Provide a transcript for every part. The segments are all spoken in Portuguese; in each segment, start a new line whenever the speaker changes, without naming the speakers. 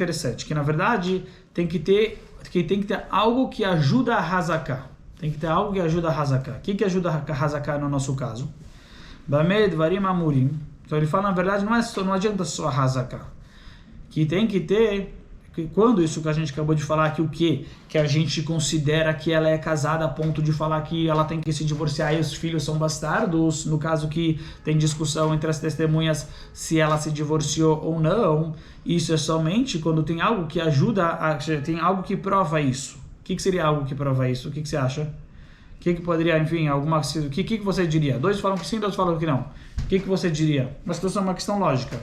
interessante, que na verdade tem que ter algo que ajuda a hazaká. Tem que ter algo que ajuda a hazaká. O que ajuda a hazaká no nosso caso? Bamed varim amurim. Então ele fala, na verdade, não adianta só a hazaká. Que tem que ter, quando isso que a gente acabou de falar aqui, o que? Que a gente considera que ela é casada a ponto de falar que ela tem que se divorciar e os filhos são bastardos, no caso que tem discussão entre as testemunhas se ela se divorciou ou não, isso é somente quando tem algo que ajuda, tem algo que prova isso. O que seria algo que prova isso? O que você acha? O que poderia, enfim, o que você diria? Dois falam que sim, dois falam que não. O que você diria? Uma situação, uma questão lógica.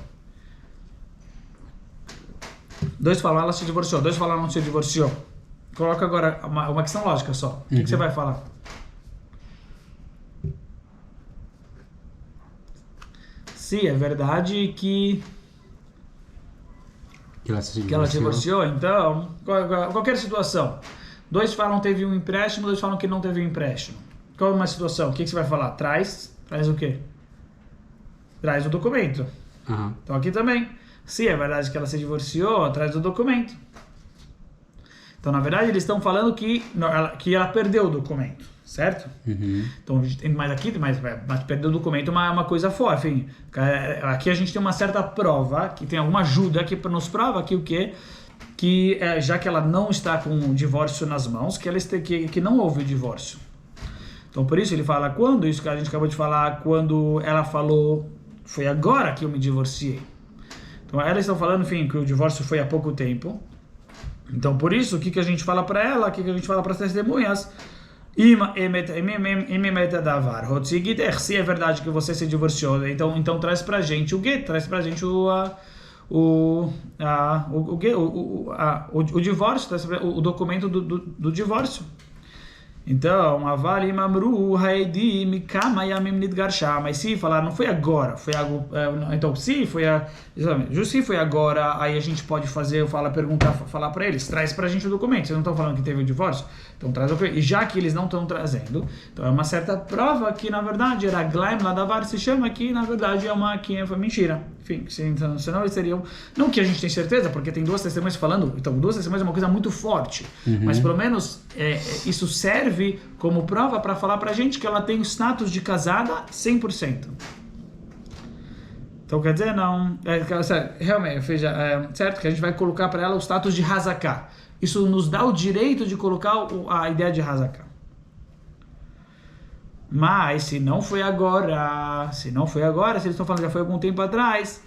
Dois falam, ela se divorciou. Dois falam, ela não se divorciou. Coloca agora uma questão lógica só. O que você vai falar? Sim, é verdade que ela se divorciou. Então, qualquer situação. Dois falam que teve um empréstimo, dois falam que não teve um empréstimo. Qual é uma situação? O que você vai falar? Traz o quê? Traz o documento. Então aqui também. Se é verdade que ela se divorciou, atrás do documento. Então, na verdade, eles estão falando que ela perdeu o documento, certo? Então, mas perdeu o documento é uma coisa forte. Enfim, aqui a gente tem uma certa prova, que tem alguma ajuda que nos prova que o quê? Que já que ela não está com o divórcio nas mãos, que não houve o divórcio. Então, por isso ele fala, quando isso que a gente acabou de falar, quando ela falou, foi agora que eu me divorciei. Então, elas estão falando, enfim, que o divórcio foi há pouco tempo. Então, por isso, o que a gente fala para ela, o que a gente fala para as testemunhas? Se é verdade que você se divorciou, então traz para a gente o get, traz para a gente o divórcio, o documento do divórcio. Então, mas se falar, não foi agora, foi algo, então se foi agora, aí a gente pode falar para eles, traz pra gente o documento, vocês não estão falando que teve o divórcio? Então traz o documento, e já que eles não estão trazendo, então é uma certa prova que na verdade era Glaim Ladavar, se chama que na verdade foi mentira. Enfim, senão eles seriam, não que a gente tem certeza, porque tem duas testemunhas falando, então duas testemunhas é uma coisa muito forte, mas pelo menos isso serve como prova para falar pra gente que ela tem o status de casada 100%. Então quer dizer, não, realmente, certo que a gente vai colocar para ela o status de hazaká. Isso nos dá o direito de colocar a ideia de hazaká. Mas se não foi agora, se eles estão falando que já foi algum tempo atrás,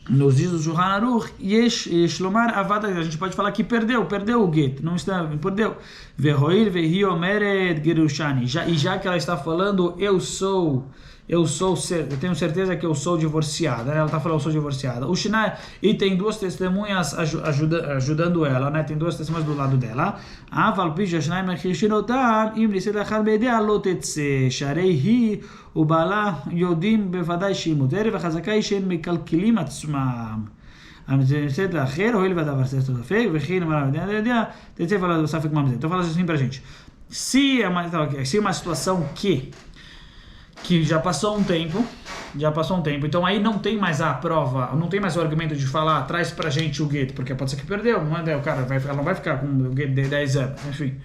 nos diz o Shulchan Aruch, Shlomar Avada, a gente pode falar que perdeu o get, não está, perdeu. Vehoil vehi omeret gerushani, já que ela está falando, eu tenho certeza que eu sou divorciada, né? Ela está falando, eu sou divorciada. O Shinai, e tem duas testemunhas ajudando ela, né? Tem duas testemunhas do lado dela. Aval pija Shinai mechishinotam, im nisid achar beidea lotetse, sharei ובעלה יודעים בוודאי שהיא מותרת, וחזקה היא שהן מקלקלים עצמם. המצאת לאחר, הואיל והדבר ספק וכי נאמר יודע, תצא ולא ספק ממזר. Então fala assim pra gente. Se é uma situação que já passou um tempo, então aí não tem mais a prova, não tem mais o argumento de falar, traz pra gente o get, porque pode ser que perdeu, não é? O cara ela não vai ficar com o get de 10 anos, enfim.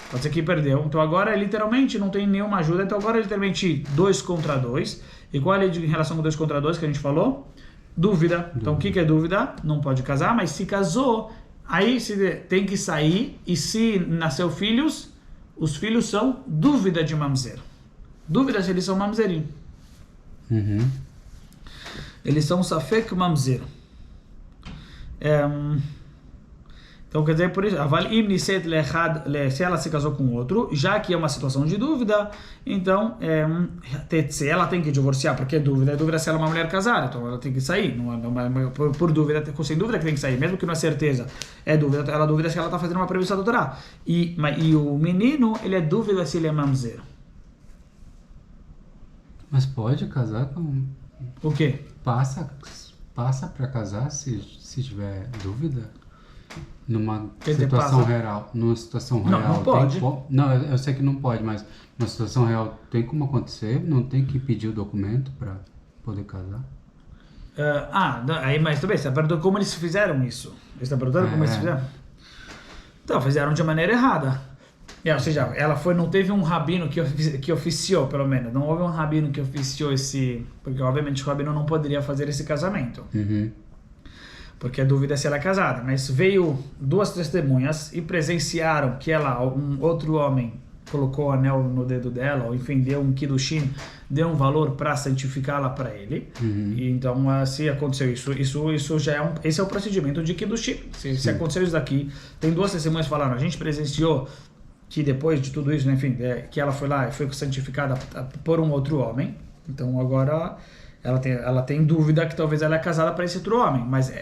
Pode ser que perdeu. Então agora literalmente não tem nenhuma ajuda. Então agora literalmente 2 contra 2. E qual é em relação com 2 contra 2 que a gente falou? Dúvida. Então o que é dúvida? Não pode casar, mas se casou, aí tem que sair. E se nasceu filhos, os filhos são dúvida de mamzer. Dúvida se eles são mamzerim. Eles são safek mamzer. Então quer dizer, por isso, se ela se casou com outro, já que é uma situação de dúvida, então ela tem que divorciar, porque é dúvida se ela é uma mulher casada, então ela tem que sair, por dúvida, sem dúvida que tem que sair, mesmo que não é certeza, ela dúvida se ela está fazendo uma previsão do Torá. E o menino, ele é dúvida se ele é mamzer.
Mas pode casar com...
O quê?
Passa para casar se tiver dúvida? Numa situação real,
não pode.
Não, eu sei que não pode, mas numa situação real tem como acontecer? Não tem que pedir o documento para poder casar?
Mas também, você perguntou como eles fizeram isso. Você está perguntando como eles fizeram? Então, fizeram de maneira errada. Ou seja, ela não teve um rabino que oficiou, pelo menos. Não houve um rabino que oficiou porque obviamente o rabino não poderia fazer esse casamento. Porque a dúvida é se ela é casada. Mas veio 2 testemunhas e presenciaram que um outro homem colocou o anel no dedo dela, ou enfim, deu um kiddushin, deu um valor para santificá-la para ele. E então, se aconteceu isso já esse é o procedimento de kiddushin. Se aconteceu isso daqui, tem 2 testemunhas falando, a gente presenciou que depois de tudo isso, né, enfim, que ela foi lá e foi santificada por um outro homem. Então agora ela tem dúvida que talvez ela é casada para esse outro homem, mas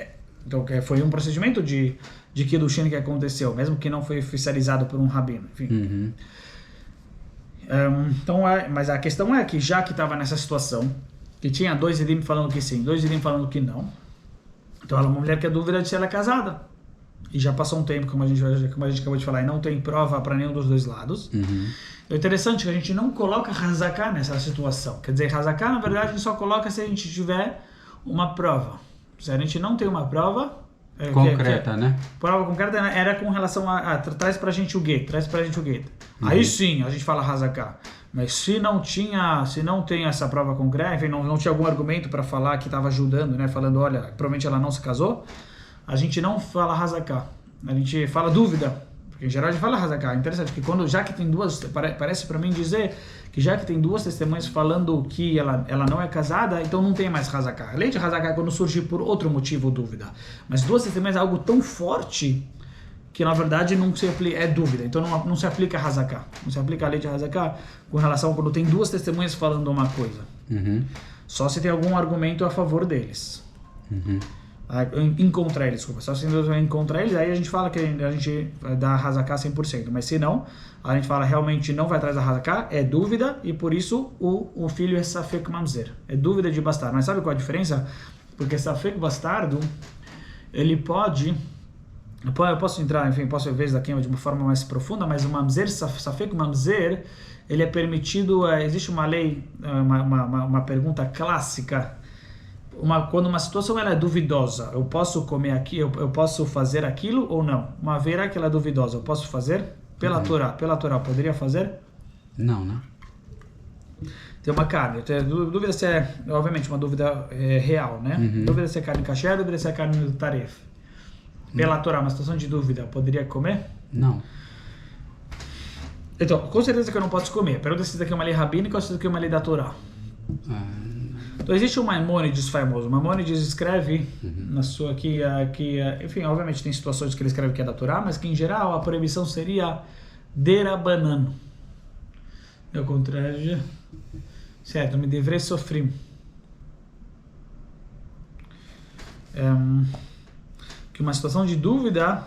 então foi um procedimento de kiddushin que aconteceu, mesmo que não foi oficializado por um rabino, enfim. Então, mas a questão é que já que estava nessa situação, que tinha 2 edim falando que sim, 2 edim falando que não, então ela é uma mulher que é dúvida de se ela é casada. E já passou um tempo, como a gente acabou de falar, e não tem prova para nenhum dos 2 lados. O interessante é que a gente não coloca Hazaká nessa situação. Quer dizer, Hazaká, na verdade, a gente só coloca se a gente tiver uma prova. Se a gente não tem uma prova...
concreta, né?
Prova concreta era com relação traz pra gente o gueto, Aí sim, a gente fala Hazaká. Mas se não tem essa prova concreta, enfim, não tinha algum argumento para falar que estava ajudando, né? Falando, olha, provavelmente ela não se casou, a gente não fala Hazaká, a gente fala dúvida, porque em geral a gente fala Hazaká. É interessante que já que tem 2, parece para mim dizer que já que tem 2 testemunhas falando que ela não é casada, então não tem mais Hazaká. A lei de Hazaká é quando surge por outro motivo dúvida, mas 2 testemunhas é algo tão forte que na verdade não se aplica, é dúvida, então não se aplica Hazaká, não se aplica a lei de Hazaká com relação a quando tem 2 testemunhas falando uma coisa. Só se tem algum argumento a favor deles. Encontrar eles, desculpa. Só se encontrar eles, aí a gente fala que a gente vai dar Hazaká 100%. Mas se não, a gente fala realmente não vai atrás da Hazaká, é dúvida, e por isso o filho é Safek Mamzer. É dúvida de bastardo. Mas sabe qual é a diferença? Porque Safek bastardo, ele pode... Eu posso entrar, enfim, posso ver isso daqui de uma forma mais profunda, mas o Mamzer, Safek Mamzer, ele é permitido... existe uma lei, uma pergunta clássica... Quando uma situação ela é duvidosa, eu posso comer aqui, eu posso fazer aquilo ou não? Uma vera que ela é duvidosa, eu posso fazer? Pela Torá, eu poderia fazer?
Não, né?
Tem uma carne, dúvida se é, obviamente, uma dúvida real, né? Dúvida se é carne kasher, dúvida se é carne do taref. Pela Torá, uma situação de dúvida, eu poderia comer?
Não.
Então, com certeza que eu não posso comer. Pergunta se isso daqui é uma lei rabínica ou se isso daqui é uma lei da Torá. Então existe um Maimônides famoso. Maimônides escreve na sua enfim, obviamente tem situações que ele escreve que é da Torá, mas que em geral a proibição seria derabanan. É o contrário. Certo, me deveria sofrer. Que uma situação de dúvida,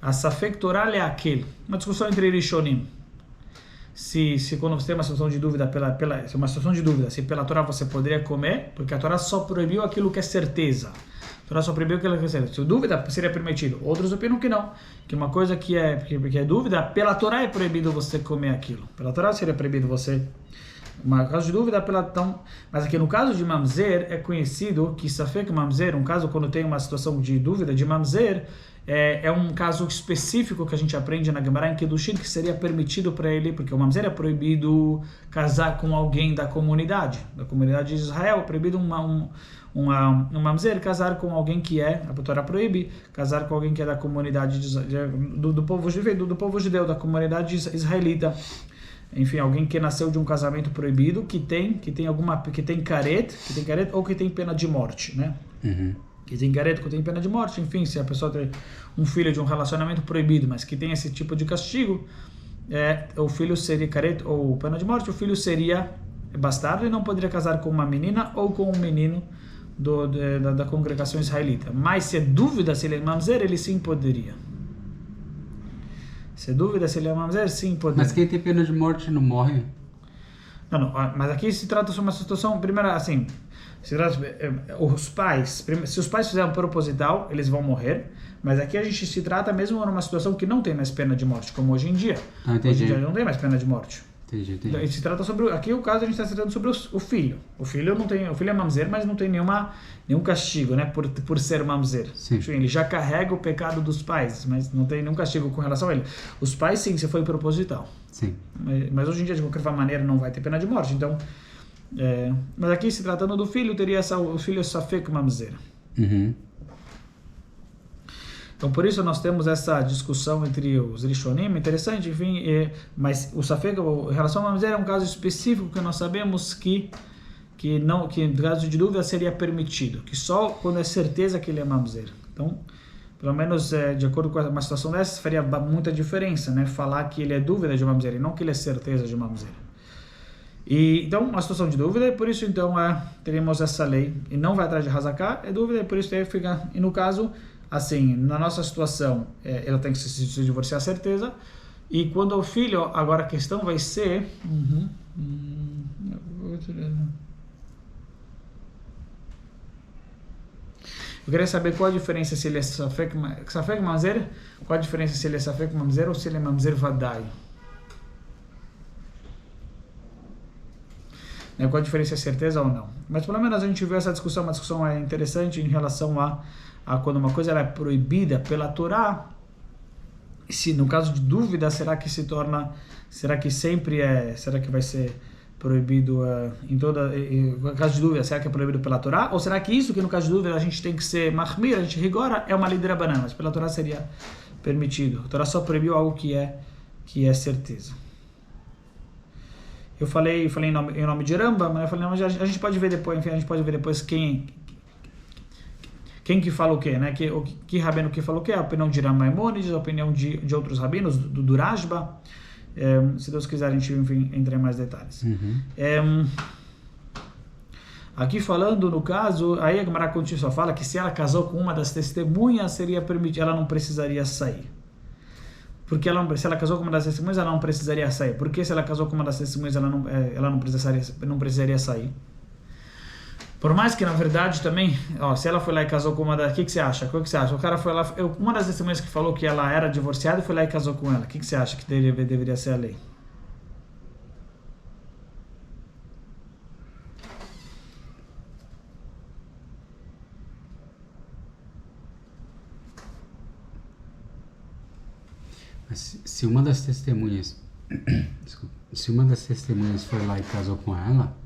a Safek Torá é aquele. Uma discussão entre Rishonim. Se quando você tem uma situação de dúvida se pela Torá você poderia comer, porque a Torá só proibiu aquilo que é certeza. A Torá só proibiu aquilo que é certeza. Se dúvida seria permitido. Outros opinam que não. Que uma coisa que é dúvida, pela Torá é proibido você comer aquilo. Pela Torá seria proibido você... No caso de dúvida, mas aqui no caso de Mamzer, é conhecido que Safek Mamzer, um caso quando tem uma situação de dúvida de Mamzer, é um caso específico que a gente aprende na Gemara em Kiddushin, que seria permitido para ele, porque o Mamzer é proibido casar com alguém da comunidade de Israel, é proibido um Mamzer casar com alguém que a Torá proíbe casar com alguém que é da comunidade do povo judeu, da comunidade israelita. Enfim, alguém que nasceu de um casamento proibido, que tem caret ou que tem pena de morte, né? Que tem caret ou tem pena de morte, enfim, se a pessoa tem um filho de um relacionamento proibido, mas que tem esse tipo de castigo, o filho seria caret ou pena de morte, o filho seria bastardo e não poderia casar com uma menina ou com um menino da congregação israelita. Mas se é dúvida se ele é mamzer, ele sim poderia. Se é dúvida se ele é mamzer, sim poderia.
Mas quem tem pena de morte não morre?
Não, mas aqui se trata de uma situação, primeiro assim, se os pais fizerem proposital, eles vão morrer, mas aqui a gente se trata mesmo numa situação que não tem mais pena de morte, como hoje em dia.
Entendi.
Hoje em dia não tem mais pena de morte.
Entendi.
Se trata sobre, aqui o caso a gente está tratando sobre o filho. O filho não tem, o filho é mamzer, mas não tem nenhum castigo, né, por ser mamzer.
Sim.
Enfim, ele já carrega o pecado dos pais, mas não tem nenhum castigo com relação a ele. Os pais sim, se foi proposital.
Sim.
Mas hoje em dia de qualquer maneira não vai ter pena de morte. Então, mas aqui se tratando do filho teria o filho safek mamzer.
Uhum.
Então, por isso nós temos essa discussão entre os Rishonim, interessante, enfim, mas o Safek, em relação ao Mamzer, é um caso específico que nós sabemos que em caso de dúvida seria permitido, que só quando é certeza que ele é Mamzer. Então, pelo menos de acordo com uma situação dessa, faria muita diferença, né? Falar que ele é dúvida de Mamzer e não que ele é certeza de Mamzer. E, então, uma situação de dúvida, e por isso, então, teremos essa lei, e não vai atrás de Hazaká, é dúvida, e por isso aí fica, e no caso, assim, na nossa situação, ela tem que se divorciar, certeza. E quando o filho, agora a questão vai ser... Eu queria saber qual a diferença se ele é Safek Mamzer, qual a diferença se ele é Safek Mamzer ou se ele é Mamzer Vadai. Qual a diferença, é certeza ou não. Mas pelo menos a gente viu essa discussão, uma discussão interessante em relação a quando uma coisa ela é proibida pela Torá, se no caso de dúvida, será que vai ser proibido em no caso de dúvida, será que é proibido pela Torá? Ou será que isso que no caso de dúvida a gente tem que ser mahmir, a gente rigora, é uma lei de Rabanan, mas pela Torá seria permitido. A Torá só proibiu algo que é certeza. Eu falei em nome de Ramba, mas eu falei, não, a gente pode ver depois, enfim, a gente pode ver depois quem que fala o quê, né? Que rabino que falou o quê? A opinião de Maimônides, a opinião de outros rabinos, do Rashba. Se Deus quiser, a gente, enfim, entra em mais detalhes.
Uhum.
Aqui falando, no caso, aí a Gemara só fala que se ela casou com uma das testemunhas, seria permitido, ela não precisaria sair. Porque se ela casou com uma das testemunhas, ela não precisaria sair. Porque se ela casou com uma das testemunhas, ela não precisaria sair. Por mais que, na verdade, também, se ela foi lá e casou com uma das... O que você acha? O que você acha? O cara foi lá... Uma das testemunhas que falou que ela era divorciada e foi lá e casou com ela. O que você acha que deveria ser a lei?
Se uma das testemunhas foi lá e casou com ela,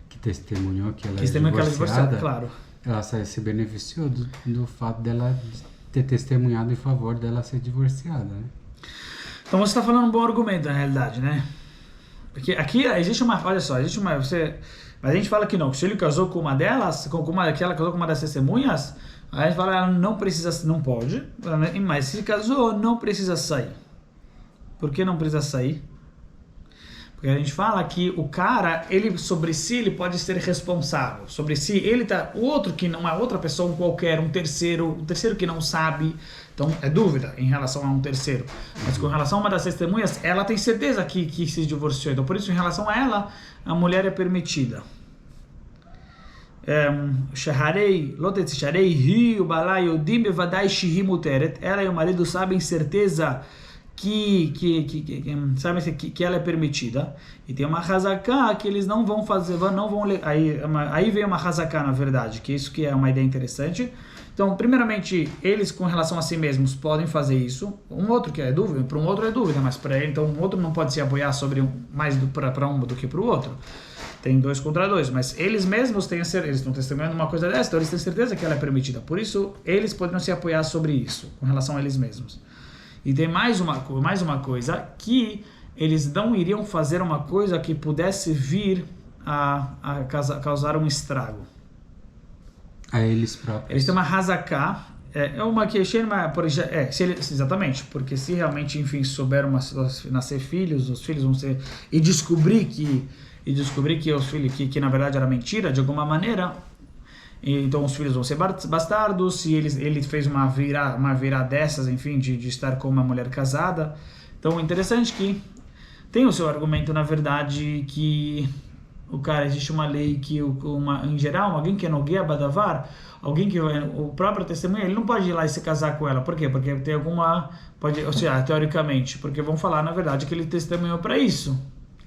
que testemunhou que ela é divorciada,
claro.
Ela se beneficiou do fato dela ter testemunhado em favor dela ser divorciada, né?
Então você está falando um bom argumento, na realidade, né? Porque aqui existe uma... Olha só, mas a gente fala que não, que se ele casou com uma delas, que ela casou com uma das testemunhas, aí a gente fala, ela não precisa, não pode, mas se casou, não precisa sair. Por que não precisa sair? Porque a gente fala que o cara, sobre si, ele pode ser responsável. Sobre si, o outro que não é outra pessoa qualquer, um terceiro que não sabe. Então, é dúvida em relação a um terceiro. Mas com relação a uma das testemunhas, ela tem certeza que se divorciou. Então, por isso, em relação a ela, a mulher é permitida. Ela e o marido sabem certeza que ela é permitida, e tem uma hazaká que eles não vão fazer, aí vem uma hazaká, na verdade, que isso que é uma ideia interessante. Então, primeiramente, eles com relação a si mesmos podem fazer isso. Um outro que é dúvida, para um outro é dúvida, mas para ele, então um outro não pode se apoiar sobre mais para um do que para o outro. Tem 2 contra 2, mas eles mesmos eles estão testemunhando uma coisa dessa, então eles têm certeza que ela é permitida. Por isso, eles poderiam se apoiar sobre isso, com relação a eles mesmos. E tem mais uma coisa, que eles não iriam fazer uma coisa que pudesse vir a causar um estrago.
A eles próprios.
Eles têm uma hazaká, exatamente, porque se realmente, enfim, souberam nascer filhos, os filhos vão ser, e descobrir que os filhos, que na verdade era mentira, de alguma maneira, então os filhos vão ser bastardos, e ele fez uma virada dessas, enfim, de estar com uma mulher casada. Então, interessante que tem o seu argumento, na verdade, que existe uma lei que, em geral, alguém que é nogueia badavar, alguém que o próprio testemunha, ele não pode ir lá e se casar com ela. Por quê? Porque tem teoricamente, porque vão falar, na verdade, que ele testemunhou para isso.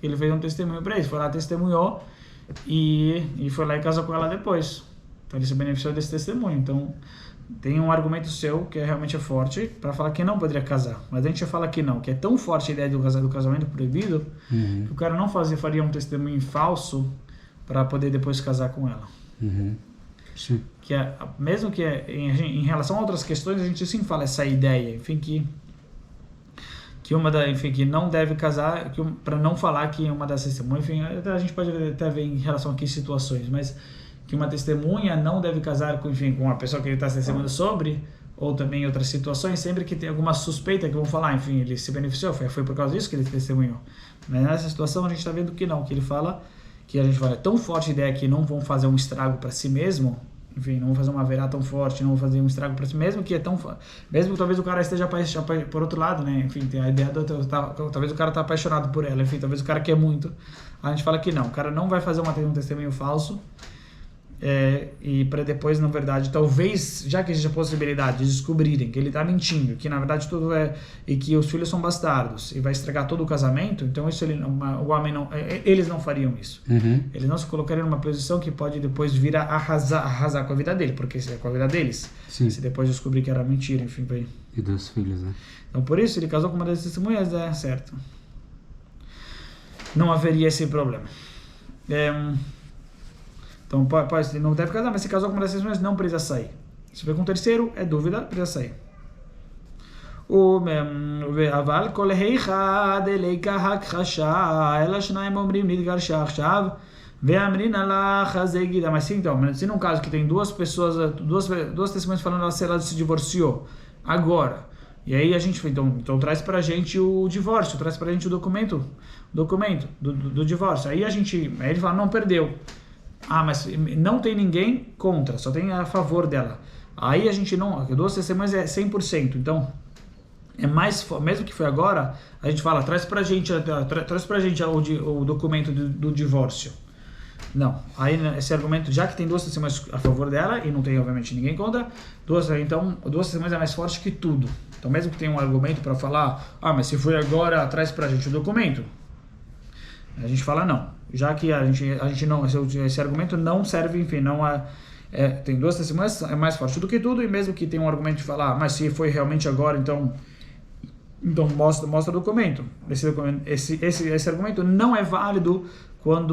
ele fez um testemunho para isso, foi lá, testemunhou e foi lá e casou com ela depois. Então ele se beneficiou desse testemunho. Então tem um argumento seu que realmente é forte para falar que não poderia casar. Mas a gente fala que não, que é tão forte a ideia do casamento proibido que o cara não faria um testemunho falso para poder depois casar com ela.
Sim.
Que é, mesmo que em relação a outras questões, a gente sim fala essa ideia, enfim, que não deve casar, para não falar que uma das testemunhas, enfim, a gente pode até ver em relação a que situações, mas que uma testemunha não deve casar com, enfim, com a pessoa que ele está testemunhando sobre, ou também em outras situações, sempre que tem alguma suspeita que vão falar, enfim, ele se beneficiou, foi por causa disso que ele testemunhou. Mas nessa situação a gente está vendo que não, que ele fala, que a gente fala, é tão forte a ideia que não vão fazer um estrago para si mesmo, enfim, não vão fazer uma verá tão forte, não vão fazer um estrago para si mesmo, que é tão mesmo que talvez o cara esteja por outro lado, né, enfim, tem a ideia talvez o cara tá apaixonado por ela, enfim, talvez o cara quer muito, a gente fala que não, o cara não vai fazer um testemunho falso, e para depois, na verdade, talvez, já que existe a possibilidade de descobrirem que ele está mentindo, que na verdade tudo e que os filhos são bastardos, e vai estragar todo o casamento, então isso o homem não, eles não fariam isso. Eles não se colocariam numa posição que pode depois vir a arrasar com a vida dele, porque é com a vida deles.
Sim.
Se depois descobrir que era mentira, enfim, vai.
E dos filhos, né?
Então por isso ele casou com uma das testemunhas, certo. Não haveria esse problema. Então, não deve casar, mas se casou com uma das testemunhas, não precisa sair. Se for com um terceiro, é dúvida, precisa sair. אבל כל היכא דליקה הכחשה, אלא שניים אומרים נתגרשה עכשיו, ואמרינא לה חזה גידה. Mas sim, então, se num caso que tem duas pessoas, duas testemunhas falando se ela se divorciou agora, e aí a gente, então traz pra gente o divórcio, traz pra gente o documento do divórcio. Aí ele fala, não perdeu. Mas não tem ninguém contra, só tem a favor dela. Aí a gente não, duas testemunhas é 100%, então é mais, mesmo que foi agora, a gente fala, traz pra gente o documento do divórcio. Não, aí esse argumento, já que tem duas testemunhas a favor dela e não tem obviamente ninguém contra, duas testemunhas é mais forte que tudo. Então mesmo que tenha um argumento para falar, mas se foi agora, traz pra gente o documento. A gente fala não, já que a gente não, esse argumento não serve, enfim, não tem duas testemunhas, é mais forte do que tudo, e mesmo que tenha um argumento de falar, mas se foi realmente agora, então mostra o documento. Esse argumento não é válido quando